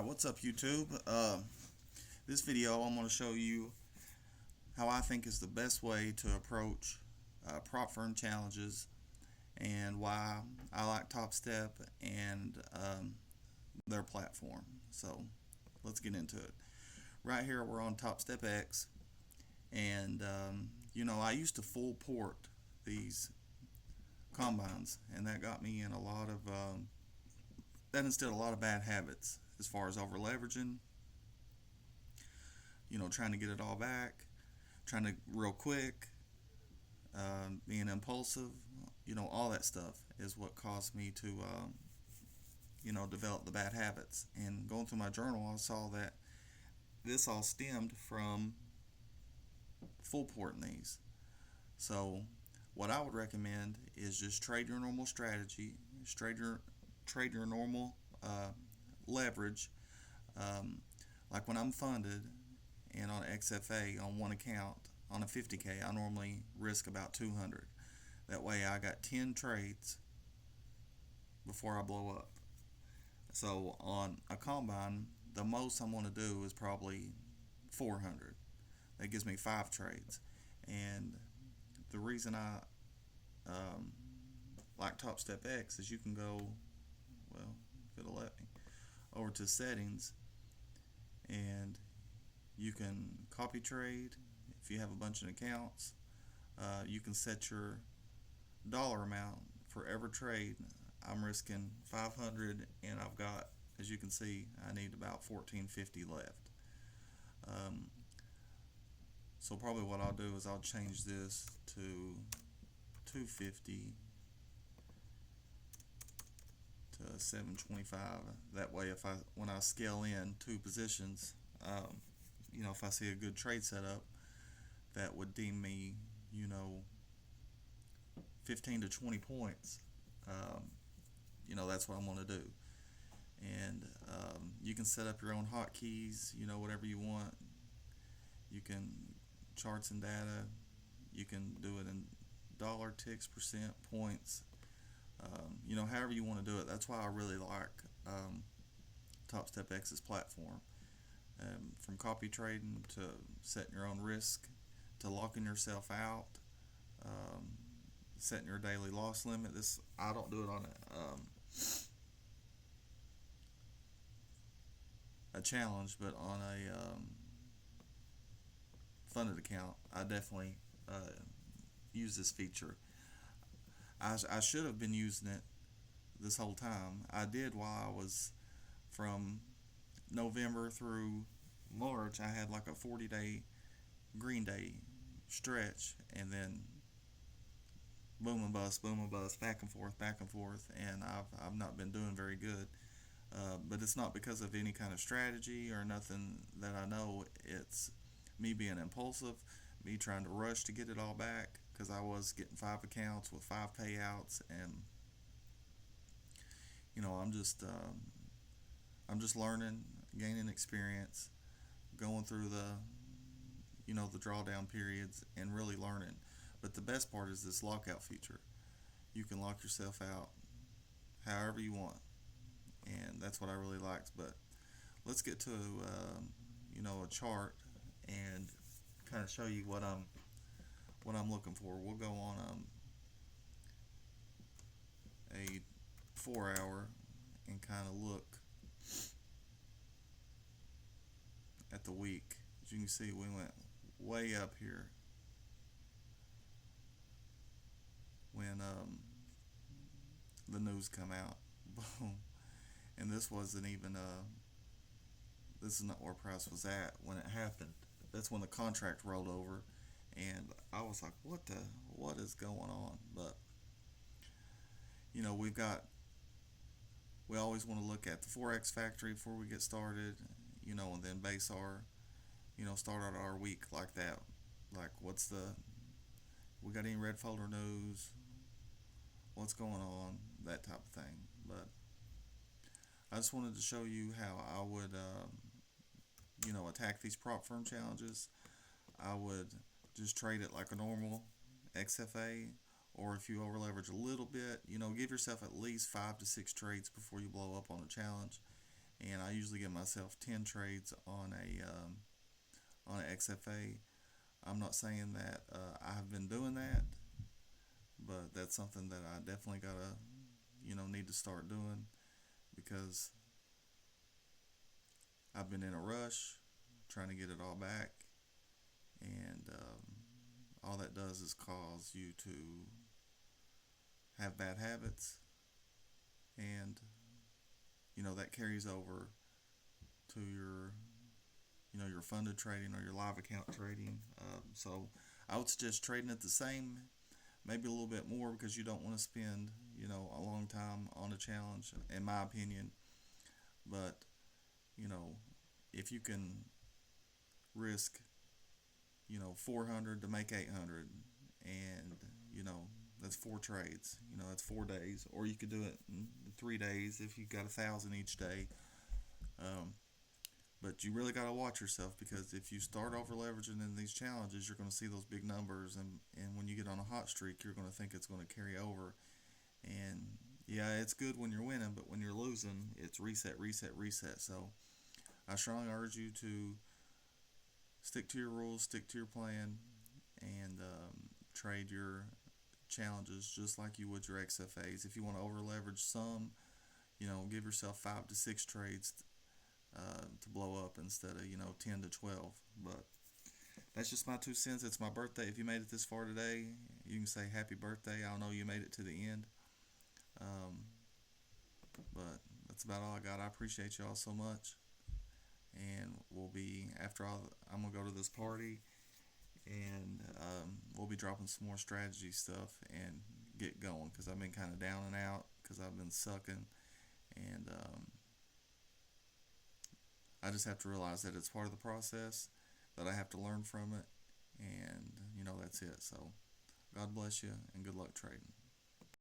Alright, what's up YouTube? This video I'm going to show you how I think is the best way to approach prop firm challenges and why I like TopStep and their platform. So let's get into it. Right here we're on topstepx, and I used to full port these combines, and that got me in a lot of that instilled a lot of bad habits as far as over leveraging, trying to get it all back, trying to real quick, being impulsive, all that stuff is what caused me to, develop the bad habits. And going through my journal, I saw that this all stemmed from full porting these. So what I would recommend is just trade your normal strategy, trade your normal leverage. Like when I'm funded and on XFA on one account on a 50K, I normally risk about 200. That way I got 10 trades before I blow up. So on a combine, the most I'm going to do is probably 400. That gives me 5 trades. And the reason I like topstepx is you can go, well, if it'll let me, over to settings, and you can copy trade. If you have a bunch of accounts, you can set your dollar amount for every trade. I'm risking 500, and I've got, as you can see, I need about 1450 left. So probably what I'll do is I'll change this to 250 to 725. That way, when I scale in 2 positions, if I see a good trade setup, that would deem me, 15 to 20 points. That's what I'm going to do. And you can set up your own hotkeys, whatever you want. You can charts and data. You can do it in dollar, ticks, percent, points. However you want to do it. That's why I really like topstepx's platform. From copy trading to setting your own risk to locking yourself out, setting your daily loss limit. This I don't do it on a challenge, but on a funded account, I definitely use this feature. I should have been using it this whole time. I did while I was from November through March. I had like a 40-day green day stretch, and then boom and bust, back and forth, and I've not been doing very good. But it's not because of any kind of strategy or nothing that I know. It's me being impulsive, me trying to rush to get it all back, because I was getting 5 accounts with 5 payouts, and I'm just learning, gaining experience, going through the drawdown periods, and really learning. But the best part is this lockout feature. You can lock yourself out however you want, and that's what I really liked. But let's get to a chart and kind of show you what I'm looking for. We'll go on a 4-hour and kind of look at the week. As you can see, we went way up here when the news come out. Boom. And this wasn't even this is not where price was at when it happened. That's when the contract rolled over, and I was like, what is going on? But we always want to look at the Forex factory before we get started, and then base our start out our week like that. Like, we got any red folder news, what's going on, that type of thing. But I just wanted to show you how I would attack these prop firm challenges. I would just trade it like a normal XFA, or if you over leverage a little bit, give yourself at least 5 to 6 trades before you blow up on a challenge. And I I usually give myself 10 trades on an XFA. I'm not saying that I've been doing that, but that's something that I definitely gotta need to start doing because I've been in a rush trying to get it all back, and all that does is cause you to have bad habits, and that carries over to your funded trading or your live account trading. So I would suggest trading at the same, maybe a little bit more because you don't want to spend a long time on a challenge, in my opinion. But you know if you can risk 400 to make 800, and that's four trades, that's 4 days, or you could do it in 3 days if you got 1,000 each day. um, but you really got to watch yourself, because if you start over leveraging in these challenges, you're going to see those big numbers, and when you get on a hot streak, you're going to think it's going to carry over. And yeah, it's good when you're winning, but when you're losing, it's reset, reset, reset. So I strongly urge you to stick to your rules, stick to your plan, and trade your challenges just like you would your XFAs. If you want to over leverage some, give yourself 5 to 6 trades to blow up instead of 10 to 12. But that's just my 2 cents. It's my birthday. If you made it this far today, you can say happy birthday. I know you made it to the end. Um, but that's about all I got. I appreciate y'all so much. And we'll be, after all, I'm going to go to this party, and we'll be dropping some more strategy stuff and get going, because I've been kind of down and out because I've been sucking. And I just have to realize that it's part of the process, that I have to learn from it. And, that's it. So God bless you, and good luck trading.